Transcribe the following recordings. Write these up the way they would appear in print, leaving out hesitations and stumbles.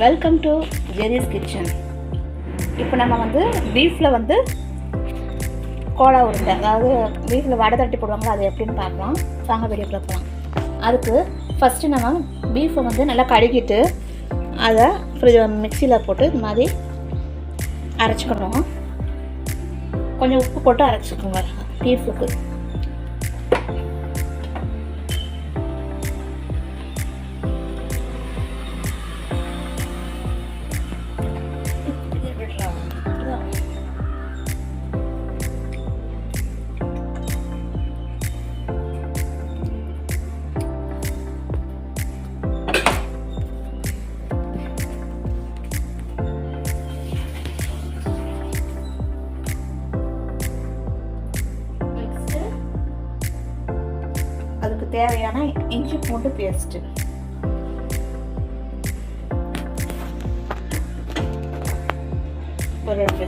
Welcome to Jerry's kitchen. இப்போ நம்ம வந்து பீஃபில் வந்து கோலா உருண்டை, அதாவது பீஃபில் வடை தட்டி போடுவாங்க, அது எப்படின்னு பார்க்கலாம். வாங்க வீடியோக்குள்ள போகலாம். அதுக்கு ஃபஸ்ட்டு நம்ம பீஃபை வந்து நல்லா கழுகிட்டு அதை மிக்சியில் போட்டு இந்த மாதிரி அரைச்சிக்கணும். கொஞ்சம் உப்பு போட்டு அரைச்சிக்கோங்க பீஃபுக்கு. அதுக்கு தேவையான இஞ்சி பூண்டு பேஸ்ட்டு, ஒரு 2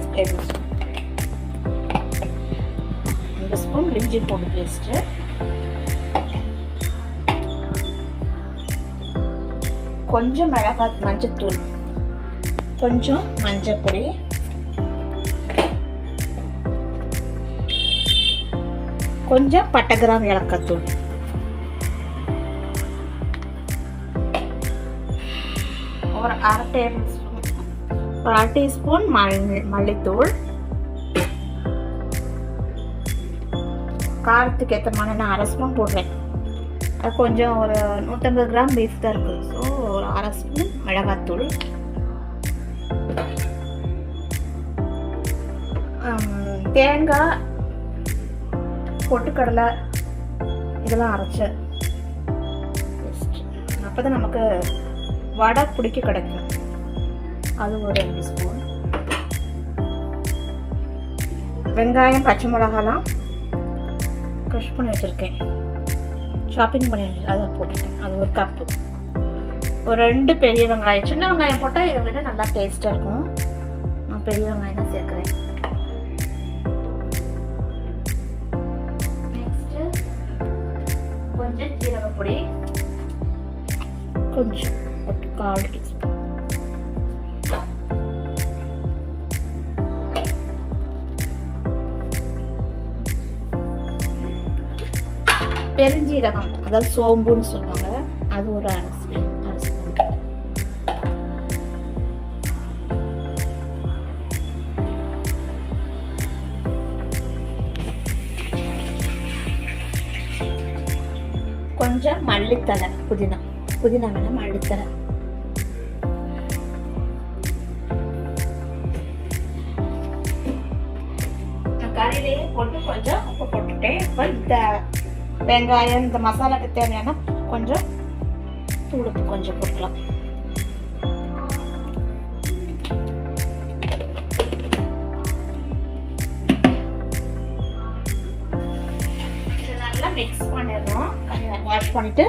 ஸ்பூன் இஞ்சி பூண்டு பேஸ்ட்டு, கொஞ்சம் மிளகாய் மஞ்சத்தூள், கொஞ்சம் மஞ்சள் பொடி, கொஞ்சம் பட்டை கிராம்பு ஏலக்காய் தூள், ஒரு அரை டீஸ்பூன் மல்லித்தூள், காரத்துக்கு ஏற்ற மாதிரி நான் அரை ஸ்பூன் போடுறேன். அது கொஞ்சம் ஒரு 150 கிராம் பீஃப் தான் இருக்குது, ஸோ ஒரு அரை ஸ்பூன் மிளகாத்தூள், தேங்காய், பொட்டுக்கடலை இதெல்லாம் அரைச்ச அப்போ தான் நமக்கு வடை பிடிக்க கிடைக்கும். அது ஒரு 2 ஸ்பூன். வெங்காயம், பச்சை மிளகாலாம் க்ரஷ் பண்ணி வச்சுருக்கேன், ஷாப்பிங் பண்ணி அதை போட்டுட்டேன். அது ஒரு கப்பு. ஒரு 2 பெரிய வெங்காயம், சின்ன வெங்காயம் போட்டால் இதை விட நல்லா டேஸ்ட்டாக இருக்கும். நான் பெரிய வெங்காயம் தான் சேர்க்குறேன். நெக்ஸ்ட்டு கொஞ்சம் ஜீரகப்பொடி, கொஞ்சம் 1/4 டீஸ்பூன், பெருஞ்சீரகம், அதாவது சோம்புன்னு சொல்லுவாங்க, அது ஒரு அரை ஸ்பூன். கொஞ்சம் மல்லித்தலை, புதினா வேணா மல்லித்தலை, கறியிலேயே போட்டு கொஞ்சம் உப்பு போட்டுட்டேன். இப்போ இந்த வெங்காயம், இந்த மசாலாக்கு தேவையான கொஞ்சம் தூளுப்பு கொஞ்சம் போட்டுக்கலாம். நல்லா மிக்ஸ் பண்ணிடணும். வாஷ் பண்ணிட்டு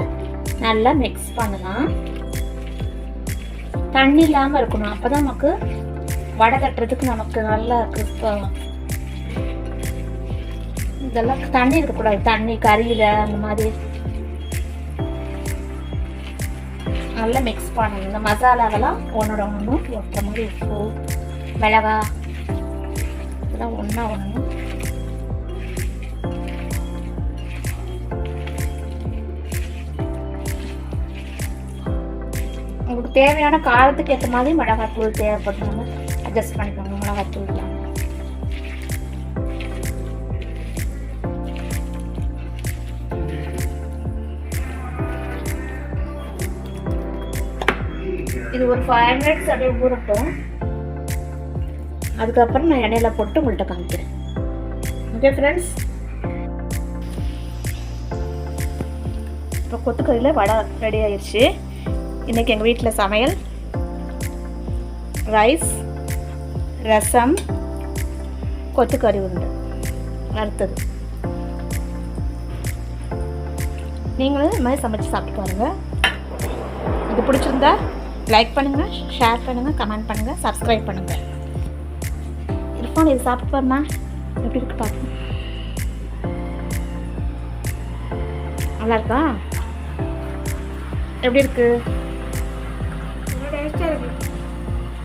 நல்லா மிக்ஸ் பண்ணலாம். தண்ணி இல்லாமல் இருக்கணும், அப்போதான் நமக்கு வடை தட்டுறதுக்கு நமக்கு நல்லா கிறிஸ்பாகும். இதெல்லாம் தண்ணி இருக்கக்கூடாது, தண்ணி கறியில் அந்த மாதிரி நல்லா மிக்ஸ் பண்ணணும். இந்த மசாலாவெல்லாம் ஒன்றோட ஒன்று ஒட்டுற மாதிரி, உப்பு, மிளகாய் இதெல்லாம் ஒன்றா ஒன்று. உங்களுக்கு தேவையான காரத்துக்கு ஏற்ற மாதிரி மிளகாத்தூள் தேவைப்படுறாங்க, அட்ஜஸ்ட் பண்ணிக்கோங்க. மிளகாத்தூள் இது ஒரு 5 minutes அப்படியே ஊறட்டும். அதுக்கப்புறம் நான் எண்ணெயில் போட்டு உங்கள்கிட்ட காமிக்கிறேன். ஓகே ஃப்ரெண்ட்ஸ், இப்போ கொத்துக்கறியில் வடை ரெடி ஆயிடுச்சு. இன்றைக்கி எங்கள் வீட்டில் சமையல் ரைஸ், ரசம், கொத்துக்கறி உருண்டை. அடுத்தது நீங்களும் இது மாதிரி சமைச்சு சாப்பிட்டு பாருங்கள். இது பிடிச்சிருந்தா லைக் பண்ணுங்கள், ஷேர் பண்ணுங்கள், கமெண்ட் பண்ணுங்கள், சப்ஸ்கிரைப் பண்ணுங்கள். இருப்பான் இது சாப்பிட்டு பாருமா, எப்படி இருக்கு பார்த்து. நல்லா இருக்கா? எப்படி இருக்குது?